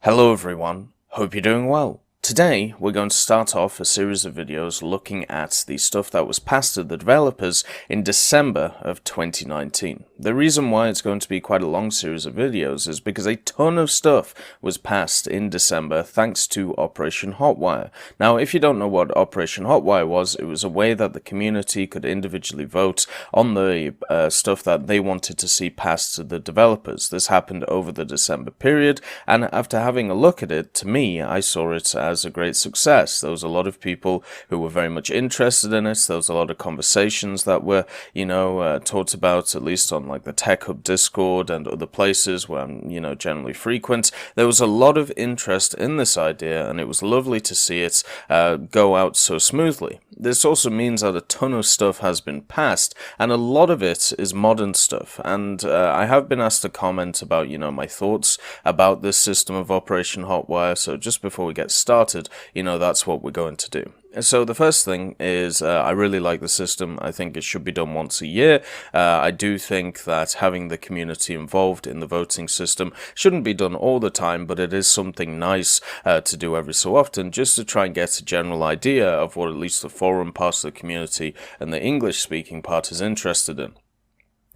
Hello everyone, hope you're doing well. Today we're going to start off a series of videos looking at the stuff that was passed to the developers in December of 2019. The reason why it's going to be quite a long series of videos is because a ton of stuff was passed in December thanks to Operation Hotwire. Now if you don't know what Operation Hotwire was, it was a way that the community could individually vote on the stuff that they wanted to see passed to the developers. This happened over the December period, and after having a look at it, to me, I saw it as a great success. There was a lot of people who were very much interested in it. There was a lot of conversations that were, talked about, at least on like the Tech Hub Discord and other places where I'm, generally frequent. There was a lot of interest in this idea, and it was lovely to see it go out so smoothly. This also means that a ton of stuff has been passed, and a lot of it is modern stuff. And I have been asked to comment about, my thoughts about this system of Operation Hotwire. So just before we get started, that's what we're going to do. So the first thing is I really like the system. I think it should be done once a year. I do think that having the community involved in the voting system shouldn't be done all the time, but it is something nice to do every so often, just to try and get a general idea of what at least the forum part of the community and the English-speaking part is interested in.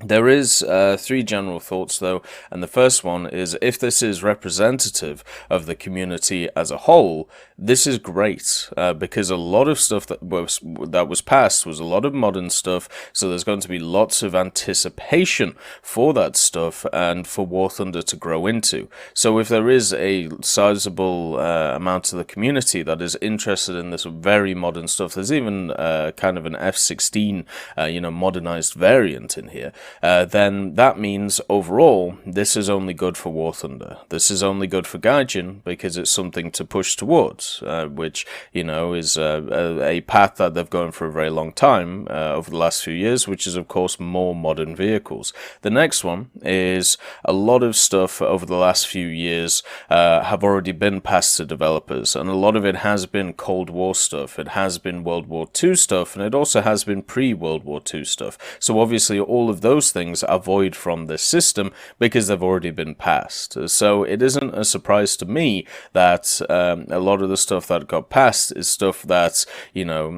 There is three general thoughts though, and the first one is if this is representative of the community as a whole, this is great because a lot of stuff that was passed was a lot of modern stuff, so there's going to be lots of anticipation for that stuff and for War Thunder to grow into. So if there is a sizable amount of the community that is interested in this very modern stuff, there's even kind of an F-16 modernized variant in here. Then that means overall this is only good for War Thunder. This is only good for Gaijin because it's something to push towards, which is a path that they've gone for a very long time over the last few years, which is of course more modern vehicles. The next one is a lot of stuff over the last few years have already been passed to developers, and a lot of it has been Cold War stuff, it has been World War II stuff, and it also has been pre-World War II stuff. So obviously all of those things are void from this system because they've already been passed. So it isn't a surprise to me that a lot of the stuff that got passed is stuff that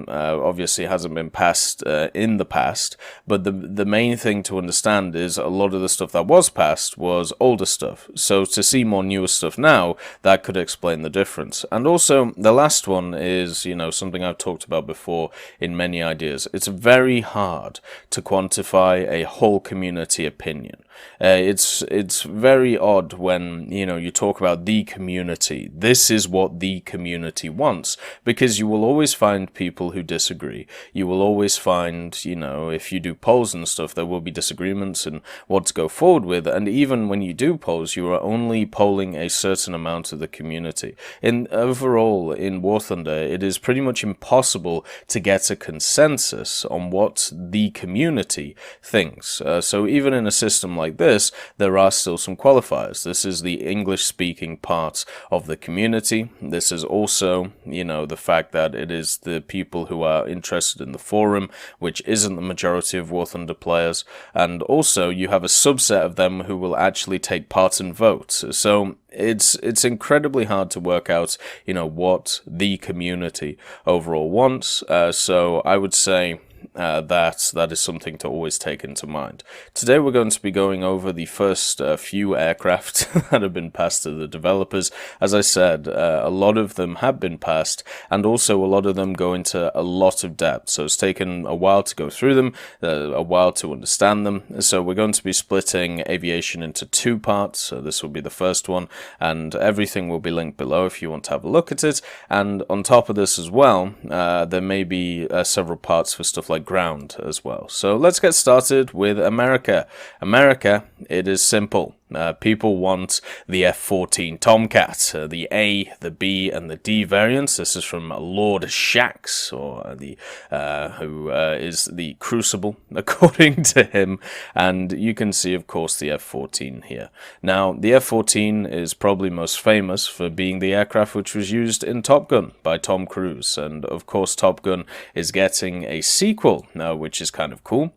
obviously hasn't been passed in the past, but the main thing to understand is a lot of the stuff that was passed was older stuff. So to see more newer stuff now, that could explain the difference. And also the last one is something I've talked about before in many ideas. It's very hard to quantify a whole community opinion. It's very odd when you talk about the community. This is what the community wants, because you will always find people who disagree. You will always find if you do polls and stuff, there will be disagreements in what to go forward with, and even when you do polls, you are only polling a certain amount of the community. Overall in War Thunder, it is pretty much impossible to get a consensus on what the community thinks. So even in a system like this, there are still some qualifiers. This is the English-speaking part of the community. This is also, the fact that it is the people who are interested in the forum, which isn't the majority of War Thunder players. And also, you have a subset of them who will actually take part and vote. So it's incredibly hard to work out, what the community overall wants. So I would say that is something to always take into mind. Today we're going to be going over the first few aircraft that have been passed to the developers. As I said, a lot of them have been passed, and also a lot of them go into a lot of depth. So it's taken a while to go through them, a while to understand them. So we're going to be splitting Aviation into two parts. So this will be the first one, and everything will be linked below if you want to have a look at it. And on top of this as well, there may be several parts for stuff like ground as well. So let's get started with America. America, it is simple. People want the F-14 Tomcat, the A, the B, and the D variants. This is from Lord Shax, or who is the Crucible, according to him. And you can see, of course, the F-14 here. Now, the F-14 is probably most famous for being the aircraft which was used in Top Gun by Tom Cruise. And, of course, Top Gun is getting a sequel now, which is kind of cool.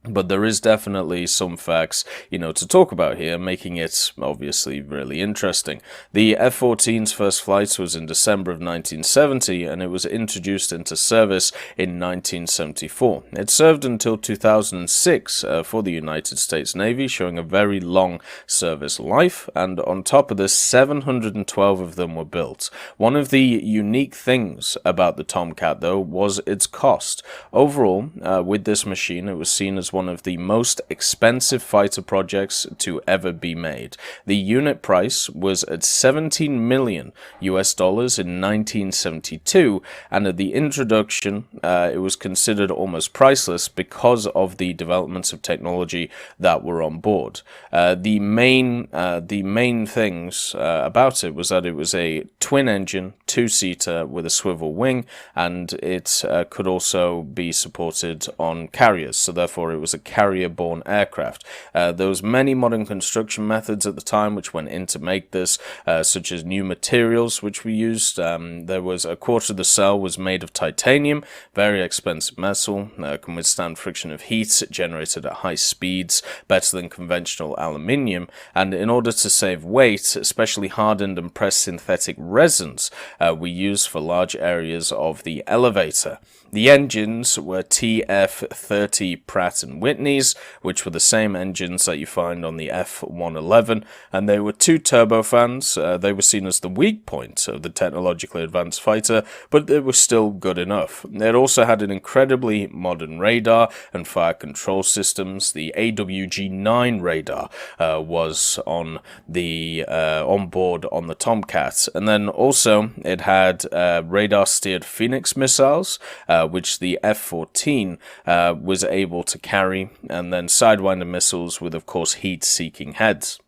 But there is definitely some facts, to talk about here, making it obviously really interesting. The F-14's first flight was in December of 1970, and it was introduced into service in 1974. It served until 2006 for the United States Navy, showing a very long service life, and on top of this, 712 of them were built. One of the unique things about the Tomcat, though, was its cost. Overall, with this machine, it was seen as one of the most expensive fighter projects to ever be made. The unit price was at 17 million US dollars in 1972, and at the introduction, it was considered almost priceless because of the developments of technology that were on board. The main things about it was that it was a twin-engine, two-seater with a swivel wing, and it could also be supported on carriers, so therefore it was a carrier-borne aircraft. There was many modern construction methods at the time which went in to make this, such as new materials which we used. There was a quarter of the cell was made of titanium, very expensive metal, can withstand friction of heat, generated at high speeds, better than conventional aluminium, and in order to save weight, especially hardened and pressed synthetic resins we used for large areas of the elevator. The engines were TF-30 Pratt & Whitneys, which were the same engines that you find on the F-111, and they were two turbofans. They were seen as the weak point of the technologically advanced fighter, but they were still good enough. It also had an incredibly modern radar and fire control systems. The AWG-9 radar was on board on the Tomcat, and then also it had radar-steered Phoenix missiles, which the F-14 was able to carry, and then Sidewinder missiles with, of course, heat-seeking heads.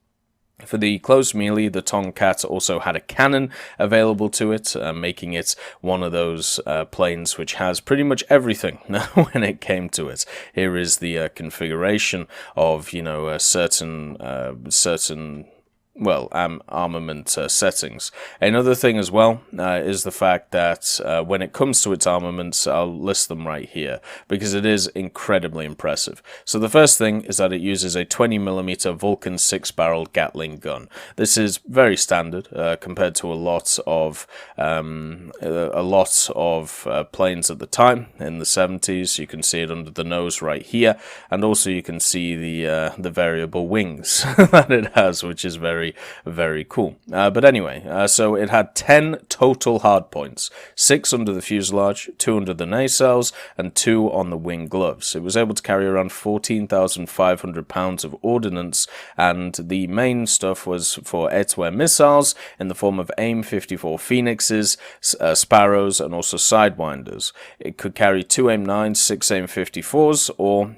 For the close melee, the Tomcat also had a cannon available to it, making it one of those planes which has pretty much everything when it came to it. Here is the configuration of, certain armament settings. Another thing as well is the fact that when it comes to its armaments, I'll list them right here because it is incredibly impressive. So the first thing is that it uses a 20mm Vulcan 6-barreled Gatling gun. This is very standard compared to a lot of planes at the time in the 70s. You can see it under the nose right here, and also you can see the variable wings that it has, which is very, very cool. But anyway, so it had 10 total hardpoints, 6 under the fuselage, 2 under the nacelles, and 2 on the wing gloves. It was able to carry around 14,500 pounds of ordnance, and the main stuff was for air-to-air missiles in the form of AIM-54 Phoenixes, Sparrows, and also Sidewinders. It could carry 2 AIM-9s, 6 AIM-54s, or,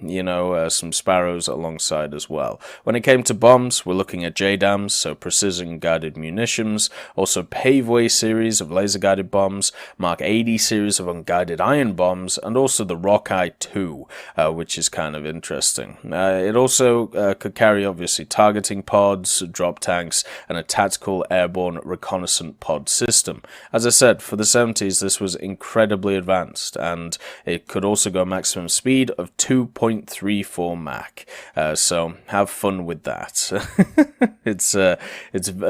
some Sparrows alongside as well. When it came to bombs, we're looking at JDAMs, so precision-guided munitions, also Paveway series of laser-guided bombs, Mark 80 series of unguided iron bombs, and also the Rockeye 2, which is kind of interesting. It also could carry, obviously, targeting pods, drop tanks, and a tactical airborne reconnaissance pod system. As I said, for the 70s, this was incredibly advanced, and it could also go maximum speed of 2.34 Mach. So have fun with that. It's a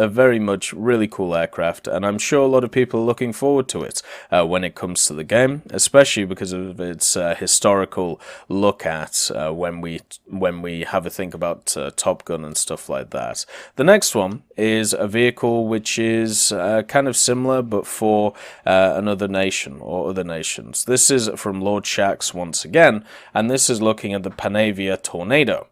very much really cool aircraft, and I'm sure a lot of people are looking forward to it when it comes to the game, especially because of its historical look at when we have a think about Top Gun and stuff like that. The next one is a vehicle which is kind of similar, but for another nation or other nations. This is from Lord Shaxx once again, and this is looking at the Panavia Tornado.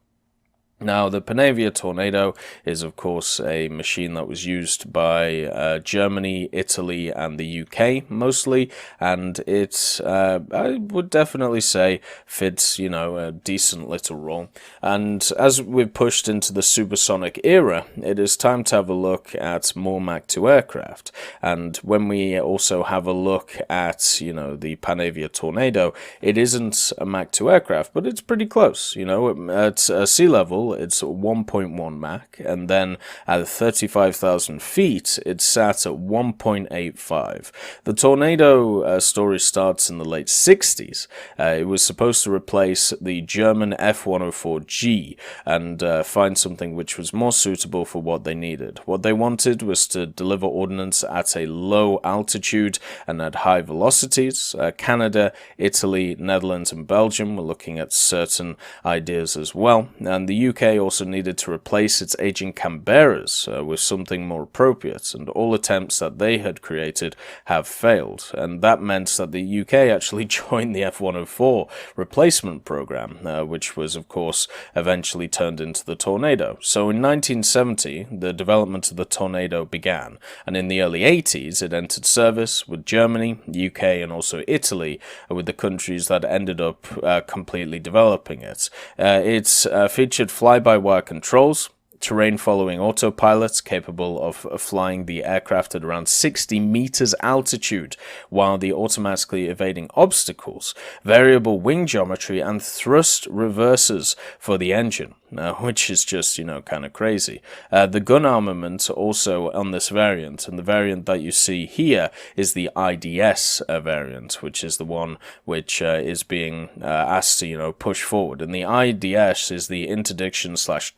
Now, the Panavia Tornado is, of course, a machine that was used by Germany, Italy, and the UK mostly, and it, I would definitely say, fits, a decent little role. And as we've pushed into the supersonic era, it is time to have a look at more Mach 2 aircraft. And when we also have a look at, the Panavia Tornado, it isn't a Mach 2 aircraft, but it's pretty close. At sea level, level, it's 1.1 Mach, and then at 35,000 feet, it's sat at 1.85. The Tornado story starts in the late 60s. It was supposed to replace the German F-104G and find something which was more suitable for what they needed. What they wanted was to deliver ordnance at a low altitude and at high velocities. Canada, Italy, Netherlands, and Belgium were looking at certain ideas as well, and the UK also needed to replace its aging Canberras with something more appropriate, and all attempts that they had created have failed, and that meant that the UK actually joined the F-104 replacement program, which was of course eventually turned into the Tornado. So in 1970 the development of the Tornado began, and in the early 80s it entered service with Germany, UK, and also Italy, with the countries that ended up completely developing it. It's featured fly-by-wire controls, terrain-following autopilots capable of flying the aircraft at around 60 meters altitude while automatically evading obstacles, variable wing geometry, and thrust reversers for the engine, which is just, kind of crazy. The gun armament also on this variant, and the variant that you see here is the IDS variant, which is the one which is being asked to, push forward. And the IDS is the interdiction slash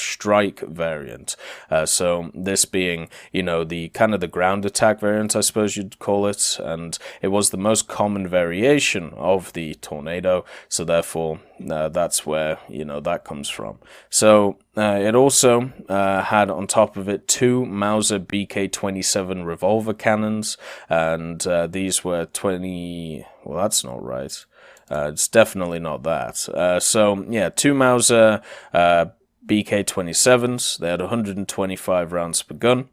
strike variant. So this being, the kind of the ground attack variant, I suppose you'd call it, and it was the most common variation of the Tornado, so therefore that's where, that comes from. So it also had on top of it 2 Mauser BK-27 revolver cannons, and these were 20... well, that's not right. It's definitely not that. So, yeah, 2 Mauser BK-27s. They had 125 rounds per gun.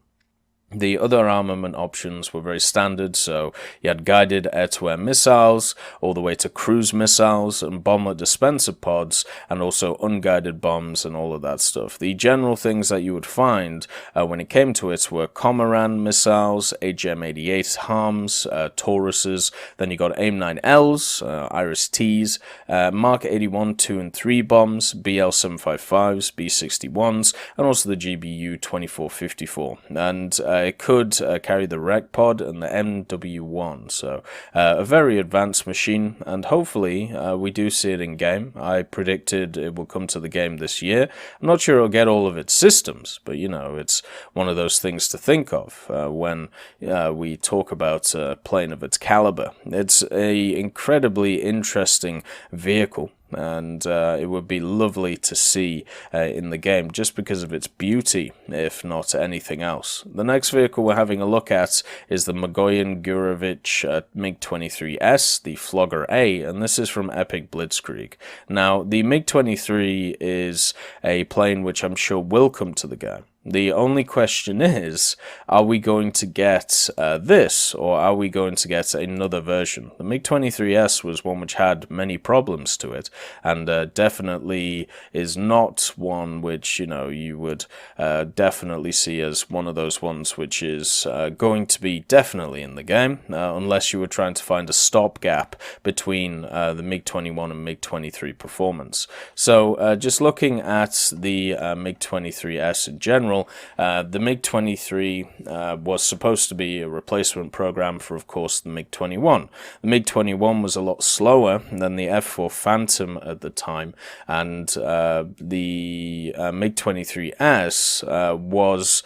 The other armament options were very standard, so you had guided air-to-air missiles, all the way to cruise missiles and bomblet dispenser pods, and also unguided bombs and all of that stuff. The general things that you would find when it came to it were Cormoran missiles, AGM-88 HARMs, Tauruses, then you got AIM-9Ls, Iris-Ts, Mark 81, 2 and 3 bombs, BL-755s, B-61s, and also the GBU-2454. And it could carry the Rec Pod and the MW1, so a very advanced machine, and hopefully we do see it in game. I predicted it will come to the game this year. I'm not sure it'll get all of its systems, but it's one of those things to think of when we talk about a plane of its caliber. It's a incredibly interesting vehicle, and it would be lovely to see in the game just because of its beauty, if not anything else. The next vehicle we're having a look at is the Mikoyan-Gurevich MiG-23S, the Flogger A, and this is from Epic Blitzkrieg. Now, the MiG-23 is a plane which I'm sure will come to the game. The only question is, are we going to get this, or are we going to get another version? The MiG-23S was one which had many problems to it, and definitely is not one which, you would definitely see as one of those ones which is going to be definitely in the game, unless you were trying to find a stopgap between the MiG-21 and MiG-23 performance. So just looking at the MiG-23S in general, the MiG-23 was supposed to be a replacement program for, of course, the MiG-21. The MiG-21 was a lot slower than the F-4 Phantom at the time, and the MiG-23S was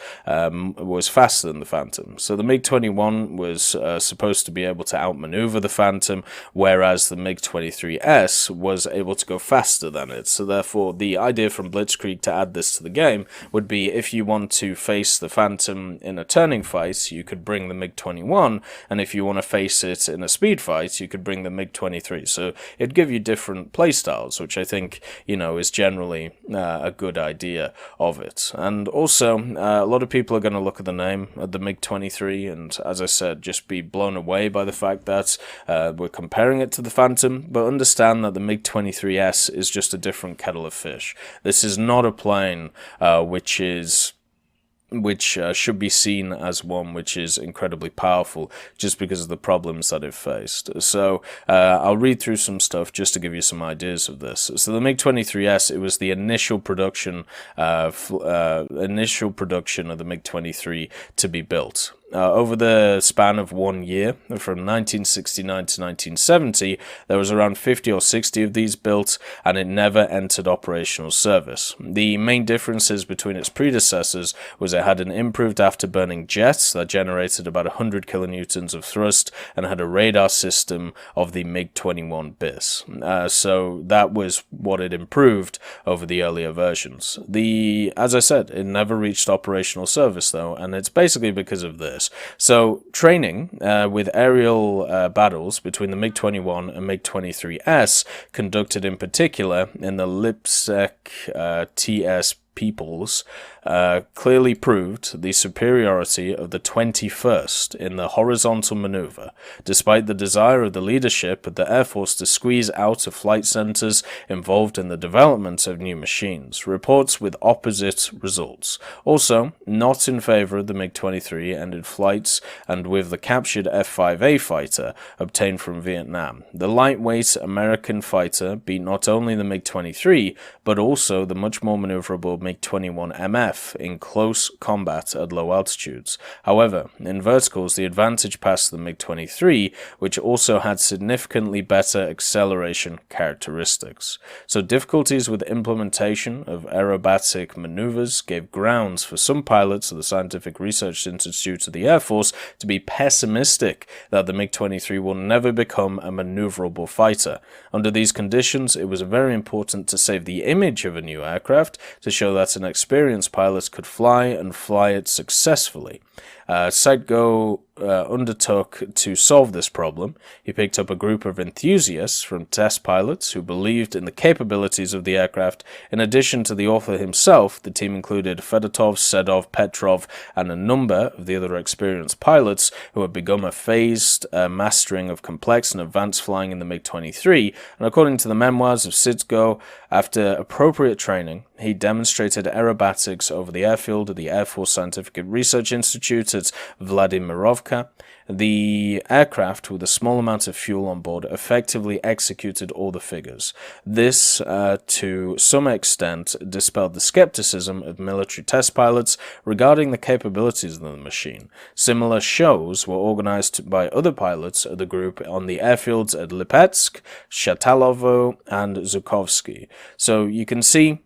faster than the Phantom. So the MiG-21 was supposed to be able to outmaneuver the Phantom, whereas the MiG-23S was able to go faster than it. So therefore, the idea from Blitzkrieg to add this to the game would be, if you want to face the Phantom in a turning fight, you could bring the MiG-21, and if you want to face it in a speed fight, you could bring the MiG-23. So it'd give you different playstyles, which I think, is generally a good idea of it. And also, a lot of people are going to look at the name of the MiG-23, and as I said, just be blown away by the fact that we're comparing it to the Phantom, but understand that the MiG-23S is just a different kettle of fish. This is not a plane which is which should be seen as one which is incredibly powerful just because of the problems that it faced. So I'll read through some stuff just to give you some ideas of this. So the MiG-23S, it was the initial production of the MiG-23 to be built. Over the span of 1 year, from 1969 to 1970, there was around 50 or 60 of these built, and it never entered operational service. The main differences between its predecessors was it had an improved afterburning jet that generated about 100 kilonewtons of thrust, and had a radar system of the MiG-21 BIS. So that was what it improved over the earlier versions. As I said, it never reached operational service though, and it's basically because of this. So training with aerial battles between the MiG-21 and MiG-23S, conducted in particular in the Lipsek TS peoples, clearly proved the superiority of the 21st in the horizontal maneuver, despite the desire of the leadership of the Air Force to squeeze out of flight centers involved in the development of new machines. Reports with opposite results. Also, not in favor of the MiG-23 ended flights, and with the captured F-5A fighter obtained from Vietnam. The lightweight American fighter beat not only the MiG-23, but also the much more maneuverable MiG-21MF in close combat at low altitudes. However, in verticals, the advantage passed the MiG-23, which also had significantly better acceleration characteristics. So difficulties with implementation of aerobatic maneuvers gave grounds for some pilots of the Scientific Research Institute of the Air Force to be pessimistic that the MiG-23 will never become a maneuverable fighter. Under these conditions, it was very important to save the image of a new aircraft, to show that an experienced pilot could fly and fly it successfully. Seitgo undertook to solve this problem. He picked up a group of enthusiasts from test pilots who believed in the capabilities of the aircraft. In addition to the author himself, the team included Fedotov, Sedov, Petrov, and a number of the other experienced pilots who had begun a phased mastering of complex and advanced flying in the MiG-23, and according to the memoirs of Seitgo, after appropriate training, he demonstrated aerobatics over the airfield at the Air Force Scientific Research Institute at Vladimirovka. The aircraft, with a small amount of fuel on board, effectively executed all the figures. This, to some extent, dispelled the skepticism of military test pilots regarding the capabilities of the machine. Similar shows were organized by other pilots of the group on the airfields at Lipetsk, Shatalovo, and Zhukovsky. So you can see,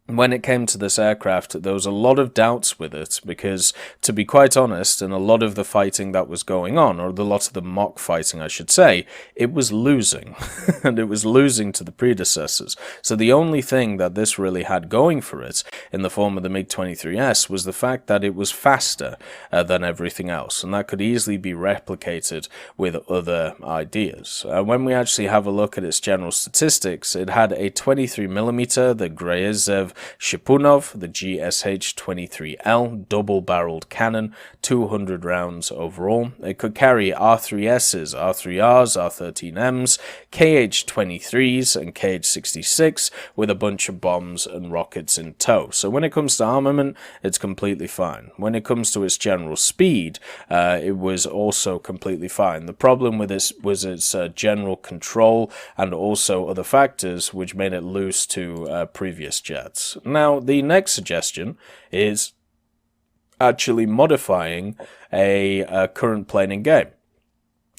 when it came to this aircraft, there was a lot of doubts with it because, to be quite honest, in a lot of the fighting that was going on, or a lot of the mock fighting, I should say, it was losing. And it was losing to the predecessors. So the only thing that this really had going for it, in the form of the MiG-23S, was the fact that it was faster than everything else. And that could easily be replicated with other ideas. When we actually have a look at its general statistics, it had a 23mm, the Grayezev Shipunov, the GSH-23L double-barreled cannon, 200 rounds overall. It could carry R3Ss, R3Rs, R13Ms, KH-23s and KH-66 with a bunch of bombs and rockets in tow. So when it comes to armament, it's completely fine. When it comes to its general speed, it was also completely fine. The problem with this was its general control and also other factors which made it loose to previous jets. Now, the next suggestion is actually modifying a current plane in game.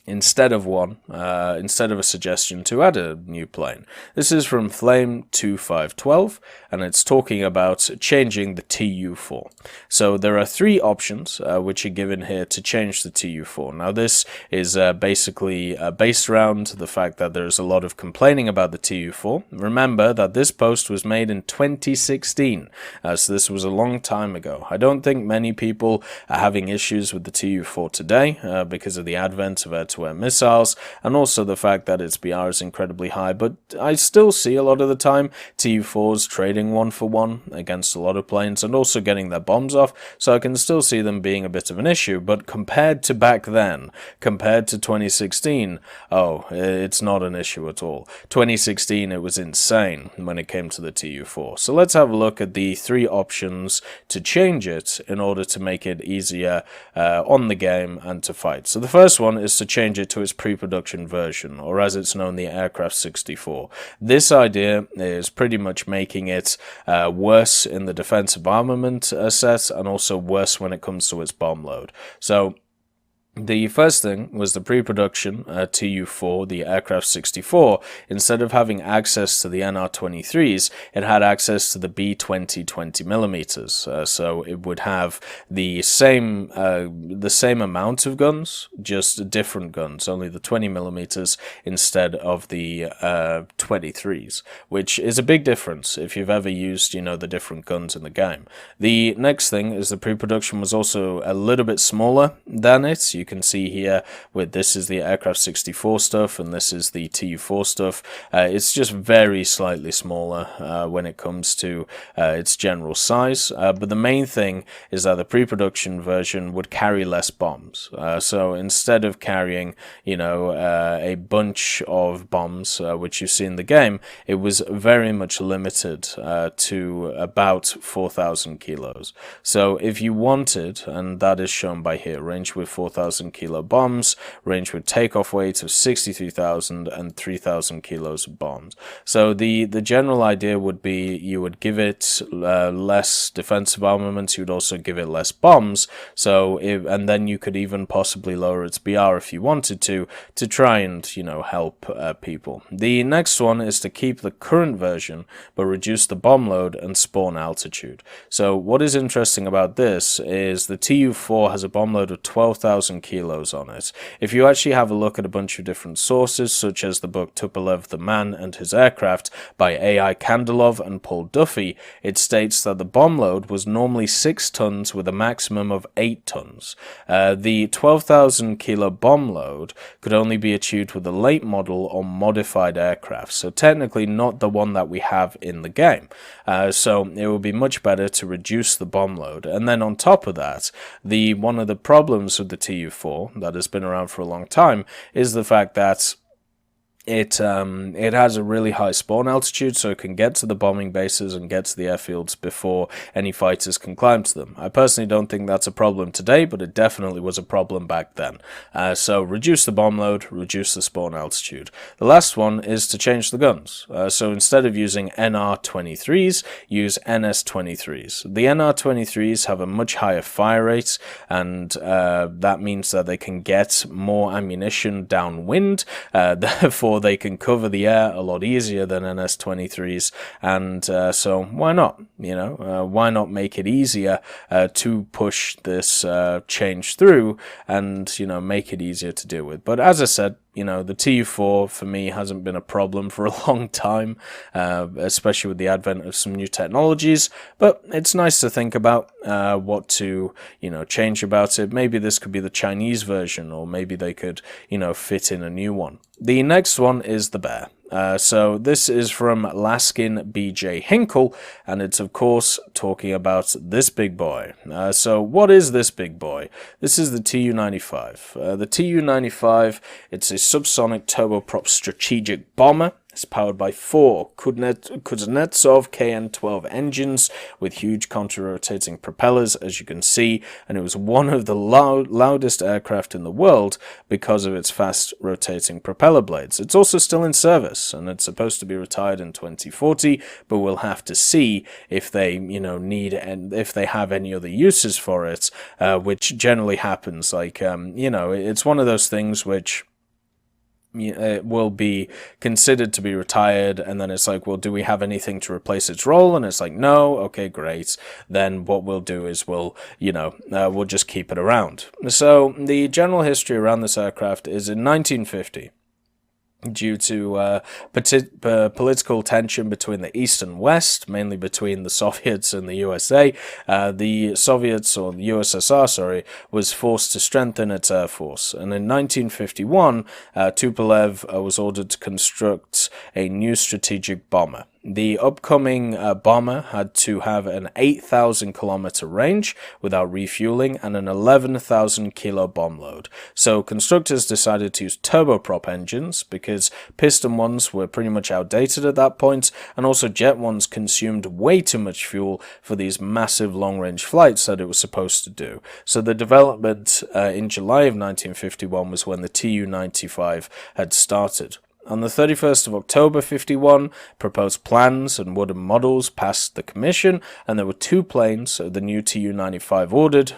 Instead of a suggestion to add a new plane. This is from Flame2512, and it's talking about changing the TU4. So there are three options which are given here to change the TU4. Now this is basically based around the fact that there's a lot of complaining about the TU4. Remember that this post was made in 2016, so this was a long time ago. I don't think many people are having issues with the TU4 today because of the advent of air air-to-air missiles, and also the fact that its BR is incredibly high. But I still see a lot of the time Tu-4s trading 1-for-1 against a lot of planes and also getting their bombs off, so I can still see them being a bit of an issue. But compared to back then, compared to 2016, oh, it's not an issue at all. 2016, it was insane when it came to the Tu-4. So let's have a look at the 3 options to change it in order to make it easier on the game and to fight. So the first one is to change it to its pre-production version, or as it's known, the Aircraft 64. This idea is pretty much making it worse in the defensive armament set, and also worse when it comes to its bomb load. So the first thing was the pre-production Tu-4, the Aircraft 64. Instead of having access to the NR-23s, it had access to the B-20 20mm. So it would have the same amount of guns, just different guns, only the 20mm instead of the 23s, which is a big difference if you've ever used, the different guns in the game. The next thing is the pre-production was also a little bit smaller than it. You can see here with this is the Aircraft 64 stuff and this is the Tu-4 stuff. It's just very slightly smaller when it comes to its general size, but the main thing is that the pre-production version would carry less bombs. So instead of carrying a bunch of bombs which you see in the game, it was very much limited to about 4,000 kilos. So if you wanted, and that is shown by here, range with 4,000 kilo bombs, range with takeoff weight of 63,000 and 3,000 kilos of bombs. So the general idea would be you would give it less defensive armaments, you would also give it less bombs, and then you could even possibly lower its BR if you wanted to try and help people. The next one is to keep the current version but reduce the bomb load and spawn altitude. So what is interesting about this is the Tu-4 has a bomb load of 12,000 kilos on it. If you actually have a look at a bunch of different sources, such as the book Tupolev the Man and His Aircraft by A.I. Kandilov and Paul Duffy, it states that the bomb load was normally 6 tons with a maximum of 8 tons. The 12,000 kilo bomb load could only be achieved with a late model or modified aircraft, so technically not the one that we have in the game. So it would be much better to reduce the bomb load. And then on top of that, one of the problems with the Tu-4 that has been around for a long time is the fact that it has a really high spawn altitude, so it can get to the bombing bases and get to the airfields before any fighters can climb to them. I personally don't think that's a problem today, but it definitely was a problem back then. So reduce the bomb load, reduce the spawn altitude. The last one is to change the guns. So instead of using NR-23s, use NS-23s. The NR-23s have a much higher fire rate, and that means that they can get more ammunition downwind, therefore they can cover the air a lot easier than NS-23s, and so why not? Why not make it easier to push this change through and make it easier to deal with? But as I said, the Tu-4 for me hasn't been a problem for a long time, especially with the advent of some new technologies, but it's nice to think about what to, change about it. Maybe this could be the Chinese version, or maybe they could, fit in a new one. The next one is the Bear. So this is from Laskin B.J. Hinkle, and it's of course talking about this big boy. So what is this big boy? This is the Tu-95. The Tu-95, it's a subsonic turboprop strategic bomber. It's powered by 4 Kuznetsov KN-12 engines with huge counter-rotating propellers, as you can see, and it was one of the loudest aircraft in the world because of its fast rotating propeller blades. It's also still in service, and it's supposed to be retired in 2040, but we'll have to see if they, if they have any other uses for it, which generally happens. It's one of those things which it will be considered to be retired, and then it's like, well, do we have anything to replace its role? And it's like, no. Okay, great. Then what we'll do is we'll just keep it around. So the general history around this aircraft is in 1950. due to political tension between the East and West, mainly between the Soviets and the USA. The Soviets, or the USSR, sorry, was forced to strengthen its air force. And in 1951, Tupolev was ordered to construct a new strategic bomber. The upcoming bomber had to have an 8,000 kilometer range without refueling and an 11,000 kilo bomb load. So constructors decided to use turboprop engines because piston ones were pretty much outdated at that point, and also jet ones consumed way too much fuel for these massive long-range flights that it was supposed to do. So the development in July of 1951 was when the Tu-95 had started. On the 31st of October 51, proposed plans and wooden models passed the commission, and there were 2 planes of the new Tu-95 ordered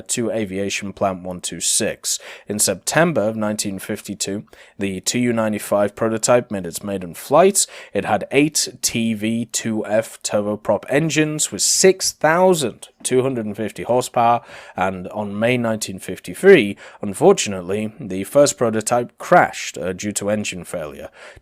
to Aviation Plant 126. In September of 1952, the Tu-95 prototype made its maiden flight. It had 8 TV-2F turboprop engines with 6,250 horsepower, and on May 1953, unfortunately, the first prototype crashed due to engine failure.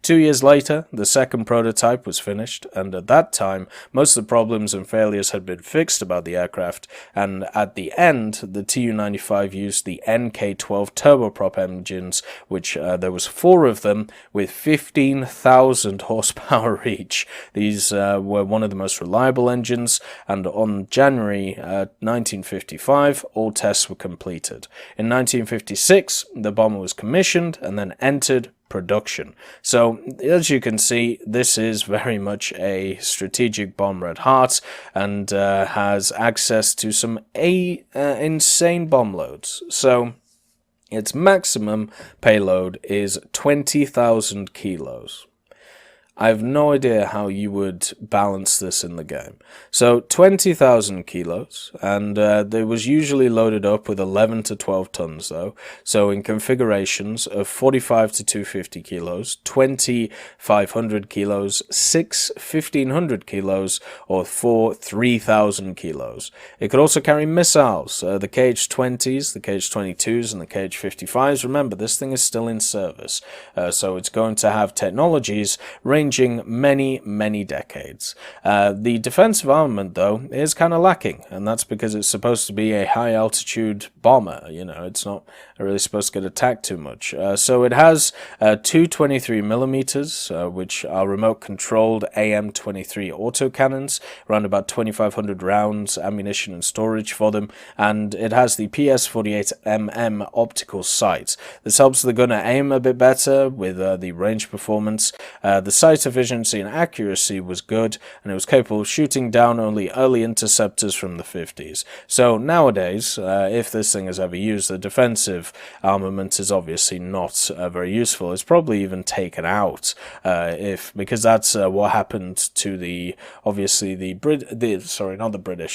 2 years later, the second prototype was finished, and at that time, most of the problems and failures had been fixed about the aircraft, and at the end, the Tu-95 used the NK-12 turboprop engines, which there was 4 of them with 15,000 horsepower each. These were one of the most reliable engines, and on January 1955, all tests were completed. In 1956, the bomber was commissioned and then entered production. So, as you can see, this is very much a strategic bomber at heart, and has access to some insane bomb loads. So, its maximum payload is 20,000 kilos. I have no idea how you would balance this in the game. So 20,000 kilos, and it was usually loaded up with 11 to 12 tons though. So in configurations of 45 to 250 kilos, 2,500 kilos, 6 1,500 kilos, or 4 3,000 kilos. It could also carry missiles, the KH-20s, the KH-22s, and the KH-55s. Remember, this thing is still in service, so it's going to have technologies ranging many decades. The defensive armament, though, is kind of lacking, and that's because it's supposed to be a high-altitude bomber. You know, it's not really supposed to get attacked too much. So it has 2 23mm, which are remote-controlled AM-23 autocannons, around about 2,500 rounds, ammunition and storage for them, and it has the PS-48mm optical sight. This helps the gunner aim a bit better with the range performance. The sight efficiency and accuracy was good, and it was capable of shooting down only early interceptors from the 50s. So nowadays, if this thing is ever used, the defensive armament is obviously not very useful. It's probably even taken out, because that's what happened to the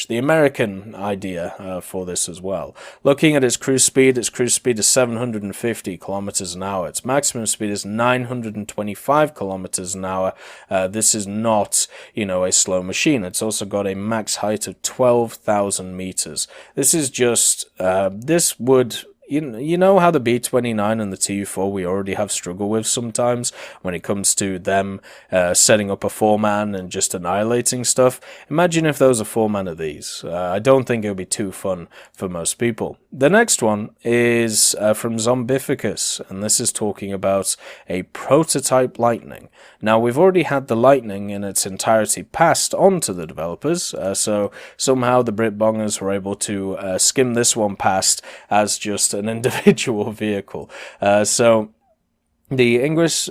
the American idea for this as well. Looking at its cruise speed is 750 kilometers an hour. Its maximum speed is 925 kilometers an hour. This is not, a slow machine. It's also got a max height of 12,000 meters. This is just, this would... You know how the B-29 and the Tu-4 we already have struggle with sometimes when it comes to them setting up a 4-man and just annihilating stuff? Imagine if there was a 4-man of these. I don't think it would be too fun for most people. The next one is from Zombificus, and this is talking about a prototype Lightning. Now, we've already had the Lightning in its entirety passed on to the developers, so somehow the Brit-bongers were able to skim this one past as just an individual vehicle. So the English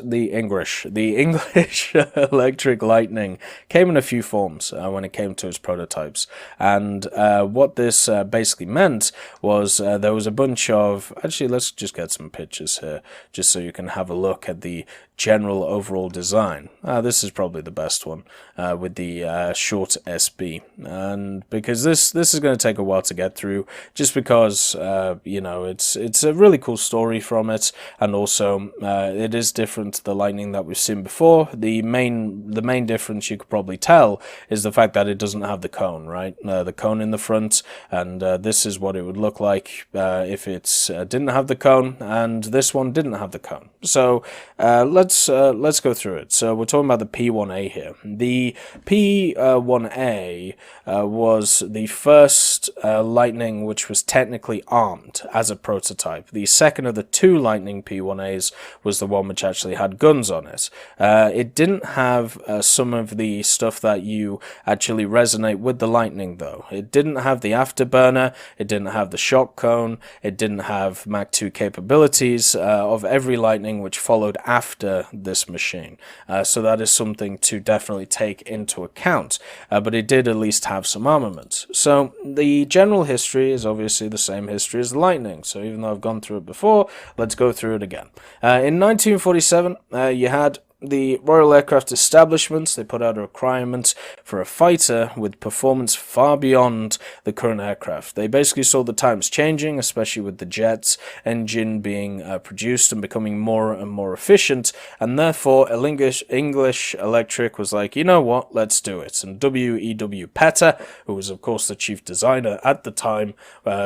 Electric Lightning came in a few forms when it came to its prototypes, and what this basically meant was there was a bunch of... Actually, let's just get some pictures here, just so you can have a look at the general overall design. This is probably the best one, with the short SB, and because this is going to take a while to get through, just because it's a really cool story from it, and also it is different to the Lightning that we've seen before. The main difference you could probably tell is the fact that it doesn't have the cone, right? The cone in the front, and this is what it would look like if it didn't have the cone, and this one didn't have the cone. So let's go through it. So we're talking about the P1A here. The P1A was the first Lightning which was technically armed as a prototype. The second of the two Lightning P1As was the one which actually had guns on it. It didn't have some of the stuff that you actually resonate with the Lightning, though. It didn't have the afterburner, it didn't have the shock cone, it didn't have Mach 2 capabilities of every Lightning which followed after this machine. So that is something to definitely take into account, but it did at least have some armament. So the general history is obviously the same history as the Lightning, so even though I've gone through it before, let's go through it again. In 1947, you had the Royal Aircraft Establishment. They put out a requirement for a fighter with performance far beyond the current aircraft. They basically saw the times changing, especially with the jet engine being produced and becoming more and more efficient, and therefore English Electric was like, you know what, let's do it. And W.E.W. Petter, who was of course the chief designer at the time,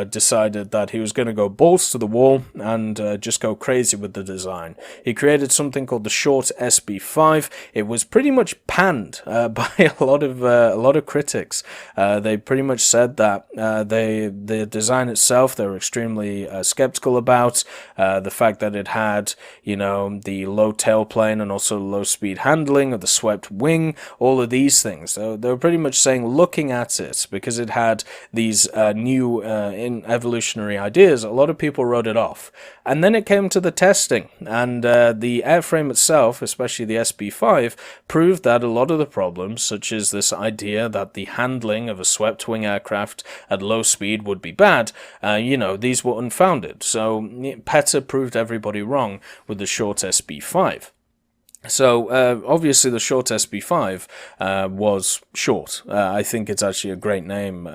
decided that he was going to go balls to the wall and just go crazy with the design. He created something called the short SB5. It was pretty much panned by a lot of critics. They pretty much said that the design itself they were extremely skeptical about. The fact that it had, you know, the low tailplane and also low speed handling of the swept wing, all of these things. So they were pretty much saying, looking at it, because it had these new evolutionary ideas, a lot of people wrote it off. And then it came to the testing, and the airframe itself, especially the SB5, proved that a lot of the problems, such as this idea that the handling of a swept wing aircraft at low speed would be bad, you know, these were unfounded. So Petter proved everybody wrong with the short SB5. So, obviously the short SB5 was short. I think it's actually a great name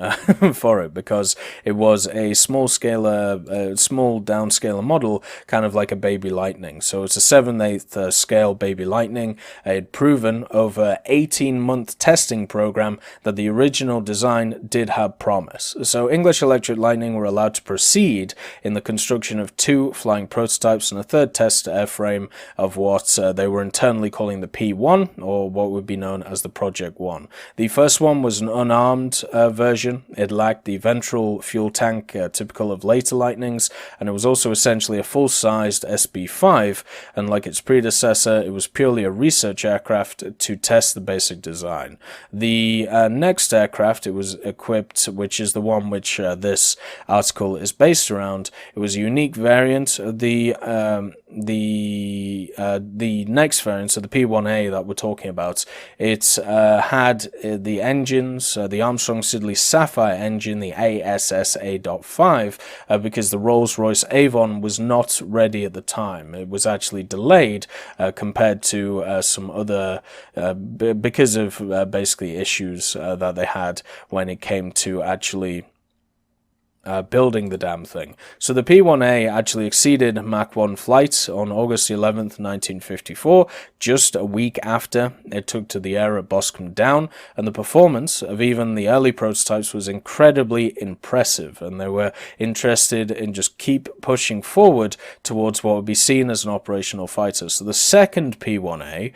for it, because it was a small downscaler model, kind of like a Baby Lightning. So it's a 7/8 scale Baby Lightning. It had proven over 18-month testing program that the original design did have promise. So English Electric Lightning were allowed to proceed in the construction of 2 flying prototypes and a third test airframe of what they were internally calling the P1, or what would be known as the Project 1. The first one was an unarmed version. It lacked the ventral fuel tank typical of later Lightnings, and it was also essentially a full-sized SB5, and like its predecessor, it was purely a research aircraft to test the basic design. The next aircraft it was equipped, which is the one which this article is based around, it was a unique variant. The next variant, so the P1A that we're talking about, it had the engines, the Armstrong Siddeley Sapphire engine, the ASSA.5, because the Rolls-Royce Avon was not ready at the time. It was actually delayed compared to some other, because of basically issues that they had when it came to actually building the damn thing. So the P1A actually exceeded Mach 1 flight on August 11th, 1954, just a week after it took to the air at Boscombe Down, and the performance of even the early prototypes was incredibly impressive, and they were interested in just keep pushing forward towards what would be seen as an operational fighter. So the second P1A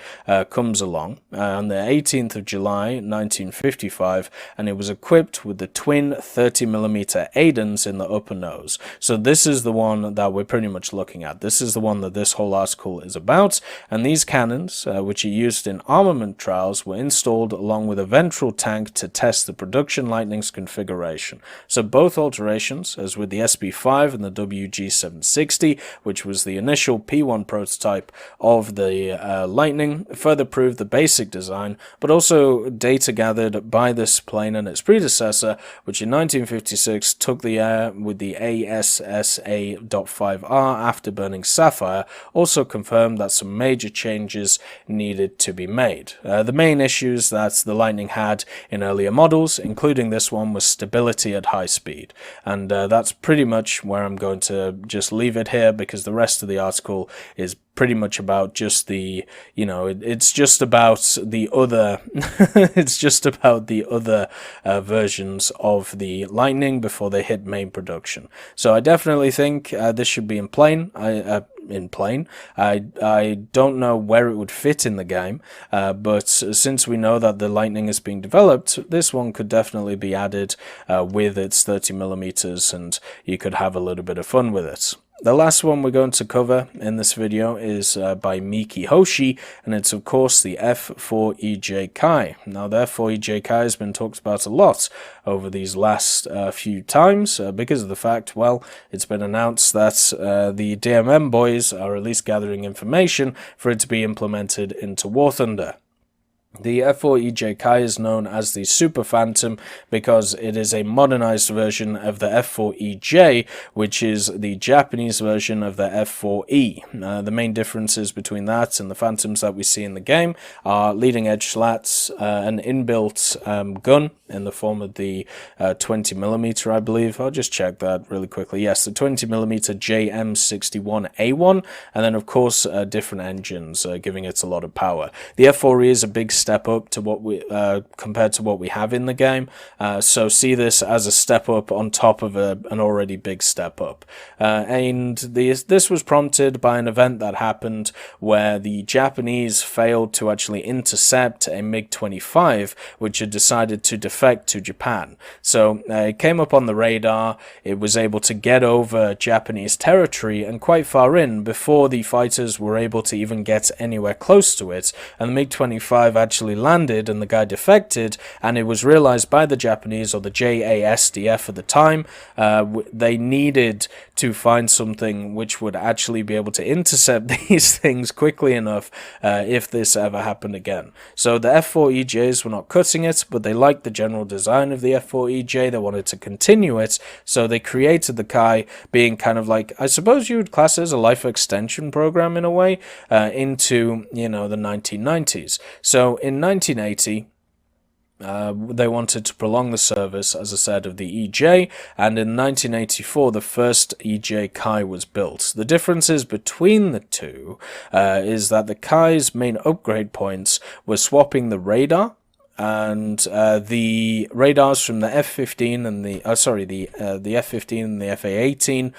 comes along on the 18th of July, 1955, and it was equipped with the twin 30mm Aiden in the upper nose. So this is the one that we're pretty much looking at. This is the one that this whole article is about, and these cannons, which are used in armament trials, were installed along with a ventral tank to test the production Lightning's configuration. So both alterations, as with the SB5 and the WG760, which was the initial P1 prototype of the Lightning, further proved the basic design, but also data gathered by this plane and its predecessor, which in 1956 took the air with the ASSA.5R afterburning Sapphire, also confirmed that some major changes needed to be made. The main issues that the Lightning had in earlier models, including this one, was stability at high speed. And that's pretty much where I'm going to just leave it here, because the rest of the article is pretty much about just the, it's just about the other, it's just about the other versions of the Lightning before they hit main production. So I definitely think this should be in plane. I don't know where it would fit in the game, but since we know that the Lightning is being developed, this one could definitely be added with its 30mm, and you could have a little bit of fun with it. The last one we're going to cover in this video is by Miki Hoshi, and it's of course the F-4EJ Kai. Now the F-4EJ Kai has been talked about a lot over these last few times because of the fact, well, it's been announced that the DMM boys are at least gathering information for it to be implemented into War Thunder. The F-4EJ Kai is known as the Super Phantom because it is a modernized version of the F-4EJ, which is the Japanese version of the F-4E. The main differences between that and the Phantoms that we see in the game are leading edge slats, an inbuilt gun in the form of the 20mm, I believe. I'll just check that really quickly. Yes, the 20mm JM61A1, and then of course different engines, giving it a lot of power. The F-4E is a big step up to what we compared to what we have in the game, so see this as a step up on top of an already big step up. And this was prompted by an event that happened where the Japanese failed to actually intercept a MiG-25, which had decided to defect to Japan. So it came up on the radar, it was able to get over Japanese territory and quite far in before the fighters were able to even get anywhere close to it, and the MiG-25 actually landed and the guy defected, and it was realized by the Japanese, or the JASDF at the time, they needed to find something which would actually be able to intercept these things quickly enough if this ever happened again. So the F-4EJs were not cutting it, but they liked the general design of the F-4EJ, they wanted to continue it, so they created the Kai, being kind of like, I suppose you would class it as a life extension program in a way, into, the 1990s. So in 1980, they wanted to prolong the service, as I said, of the EJ, and in 1984 the first EJ Kai was built. The differences between the two is that the Kai's main upgrade points were swapping the radar, and the radars from the F-15 and the F-15 and the FA-18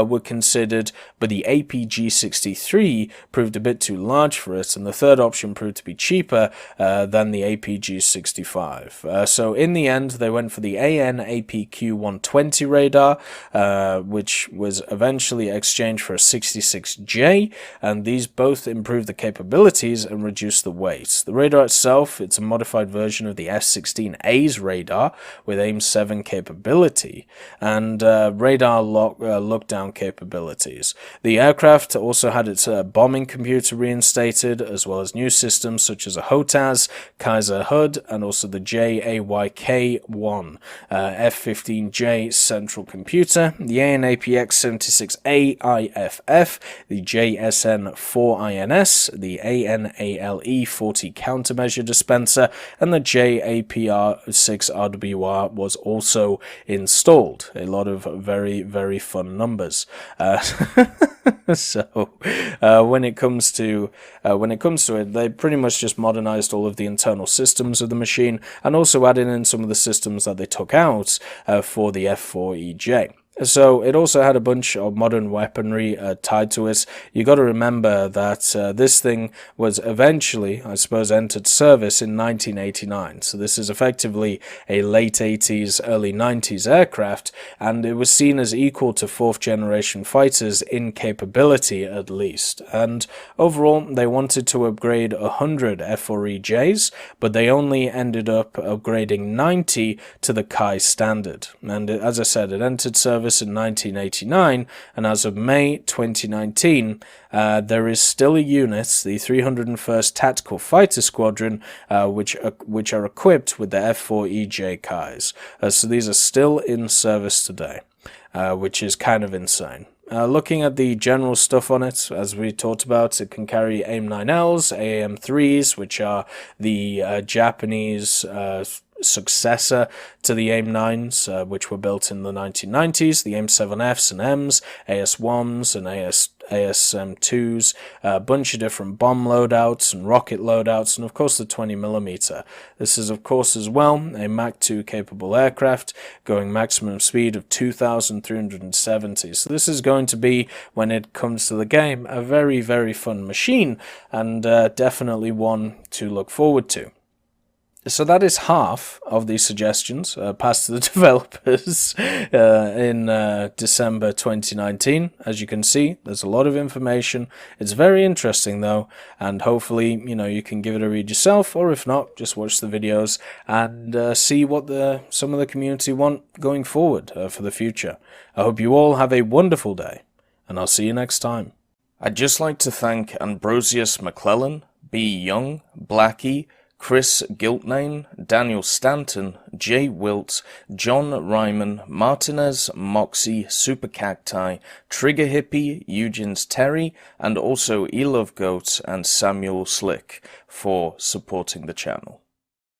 were considered, but the APG-63 proved a bit too large for it, and the third option proved to be cheaper than the APG-65. So in the end, they went for the AN-APQ-120 radar, which was eventually exchanged for a 66J, and these both improved the capabilities and reduced the weight. The radar itself, it's a modified version of the F-16A's radar with AIM-7 capability and radar lockdown capabilities. The aircraft also had its bombing computer reinstated, as well as new systems such as a HOTAS, Kaiser HUD, and also the JAYK-1 F-15J central computer, the AN-APX-76A IFF, the JSN-4INS, the ANALE-40 countermeasure dispenser, and the JAPR-6RWR was also installed. A lot of very, very fun numbers. So when it comes to it, they pretty much just modernized all of the internal systems of the machine, and also added in some of the systems that they took out for the F-4EJ. So it also had a bunch of modern weaponry tied to it. You got to remember that this thing was eventually, I suppose, entered service in 1989. So this is effectively a late 80s, early 90s aircraft, and it was seen as equal to fourth generation fighters in capability at least. And overall, they wanted to upgrade 100 F-4EJs, but they only ended up upgrading 90 to the Kai standard. And as I said, it entered service in 1989, and as of May 2019, there is still a unit, the 301st Tactical Fighter Squadron, which are equipped with the F-4EJ Kais. So these are still in service today, which is kind of insane. Looking at the general stuff on it, as we talked about, it can carry AIM-9Ls, AAM-3s, which are the Japanese successor to the AIM-9s, which were built in the 1990s, the AIM-7Fs and Ms, AS-1s and AS-2s, a bunch of different bomb loadouts and rocket loadouts, and of course the 20mm. This is of course as well a Mach 2 capable aircraft, going maximum speed of 2,370. So this is going to be, when it comes to the game, a very, very fun machine, and definitely one to look forward to. So that is half of the suggestions passed to the developers in December 2019. As you can see, there's a lot of information. It's very interesting though, and hopefully, you can give it a read yourself, or if not, just watch the videos and see what some of the community want going forward for the future. I hope you all have a wonderful day, and I'll see you next time. I'd just like to thank Ambrosius McClellan, B. Young, Blackie, Chris Giltnane, Daniel Stanton, Jay Wilt, John Ryman, Martinez, Moxie, Super Cacti, Trigger Hippie, Eugens Terry, and also Elove Goat and Samuel Slick for supporting the channel.